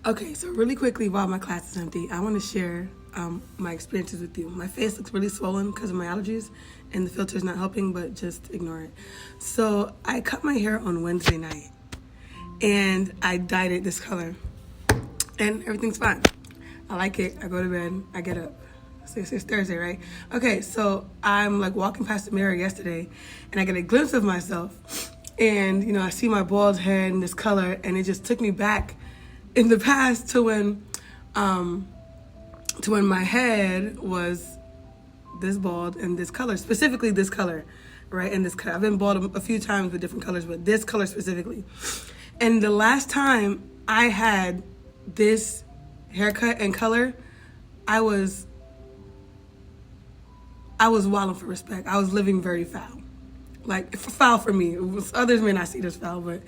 Okay, so really quickly while my class is empty, I want to share my experiences with you. My face looks really swollen because of my allergies, and the filter's not helping, but just ignore it. So I cut my hair on Wednesday night, and I dyed it this color, and everything's fine. I like it. I go to bed. I get up. So it's Thursday, right? Okay, so I'm like walking past the mirror yesterday, and I get a glimpse of myself, and I see my bald head in this color, and it just took me back in the past to when my head was this bald and this color, specifically this color, right? And this color. I've been bald a few times with different colors, but this color specifically. And the last time I had this haircut and color, I was wilding for respect. I was living very foul. Like, foul for me. Others may not see this foul, but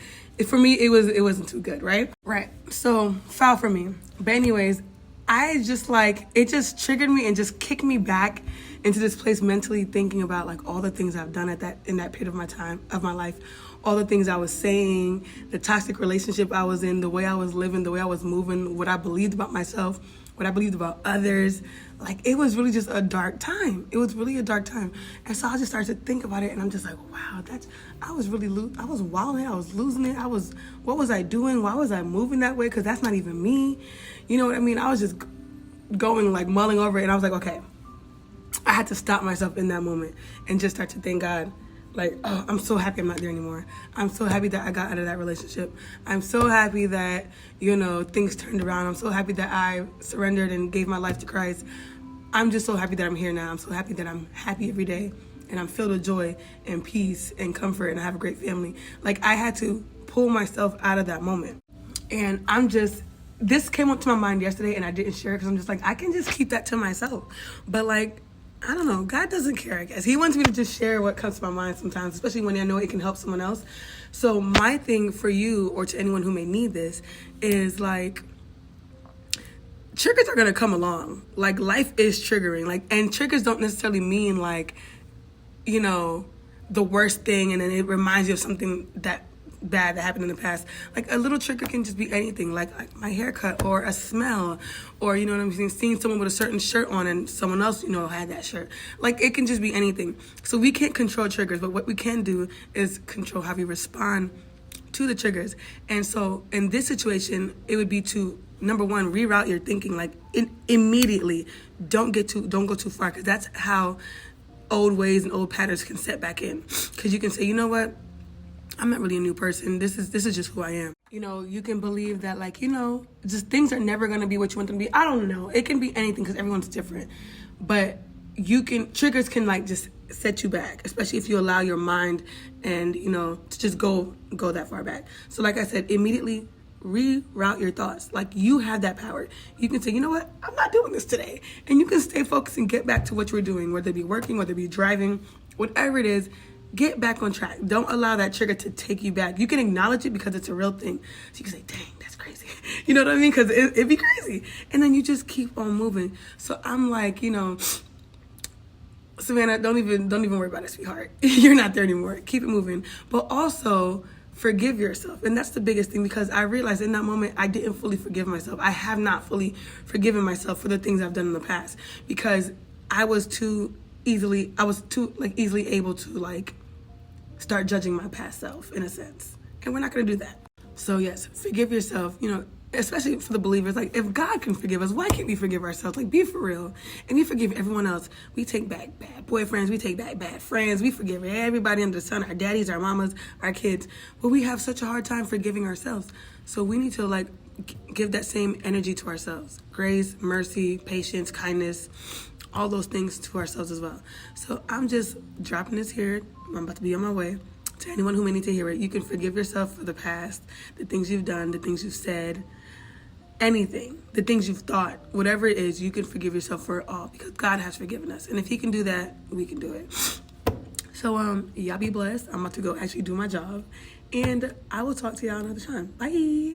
for me, it wasn't too good, right? Right. So, foul for me. But anyways, it just triggered me and just kicked me back into this place mentally, thinking about like all the things I've done in that period of my life, all the things I was saying, the toxic relationship I was in, the way I was living, the way I was moving, what I believed about myself, what I believed about others. Like, it was really just a dark time. It was really a dark time. And so I just started to think about it, and I'm just like, wow, I was wilding, I was losing it. What was I doing? Why was I moving that way? Because that's not even me. You know what I mean? I was just going, like, mulling over it, and I was like, okay. I had to stop myself in that moment and just start to thank God. Like, oh, I'm so happy I'm not there anymore. I'm so happy that I got out of that relationship. I'm so happy that, things turned around. I'm so happy that I surrendered and gave my life to Christ. I'm just so happy that I'm here now. I'm so happy that I'm happy every day. And I'm filled with joy and peace and comfort, and I have a great family. Like, I had to pull myself out of that moment. And this came up to my mind yesterday, and I didn't share it because I'm just like, I can just keep that to myself. But like, I don't know. God doesn't care, I guess. He wants me to just share what comes to my mind sometimes, especially when I know it can help someone else. So my thing for you, or to anyone who may need this, is like, triggers are going to come along. Like, life is triggering. Like, and triggers don't necessarily mean like, the worst thing, and then it reminds you of something that bad that happened in the past. Like, a little trigger can just be anything, like my haircut, or a smell, or what I'm saying, seeing someone with a certain shirt on and someone else had that shirt. Like, it can just be anything. So we can't control triggers, but what we can do is control how we respond to the triggers. And so in this situation, it would be to, number one, reroute your thinking. Like, immediately, don't go too far, because that's how old ways and old patterns can set back in. Because you can say, you know what, I'm not really a new person. This is just who I am. You can believe that, like, just things are never going to be what you want them to be. I don't know. It can be anything because everyone's different. But triggers can, like, just set you back, especially if you allow your mind and, to just go that far back. So like I said, immediately reroute your thoughts. Like, you have that power. You can say, you know what, I'm not doing this today. And you can stay focused and get back to what you were doing, whether it be working, whether it be driving, whatever it is. Get back on track. Don't allow that trigger to take you back. You can acknowledge it because it's a real thing. So you can say, dang, that's crazy. You know what I mean? Because it'd be crazy. And then you just keep on moving. So I'm like, Savannah, don't even worry about it, sweetheart. You're not there anymore. Keep it moving. But also, forgive yourself. And that's the biggest thing, because I realized in that moment, I didn't fully forgive myself. I have not fully forgiven myself for the things I've done in the past, because I was too easily able to start judging my past self, in a sense. And we're not going to do that. So yes, forgive yourself, especially for the believers. Like, if God can forgive us, why can't we forgive ourselves? Like, be for real. And we forgive everyone else. We take back bad boyfriends. We take back bad friends. We forgive everybody under the sun, our daddies, our mamas, our kids. But we have such a hard time forgiving ourselves. So we need to give that same energy to ourselves. Grace, mercy, patience, kindness, all those things to ourselves as well. So I'm just dropping this here. I'm about to be on my way. To anyone who may need to hear it, you can forgive yourself for the past, the things you've done, the things you've said, anything, the things you've thought, whatever it is, you can forgive yourself for it all, because God has forgiven us. And if he can do that, we can do it. So y'all be blessed. I'm about to go actually do my job, and I will talk to y'all another time. Bye.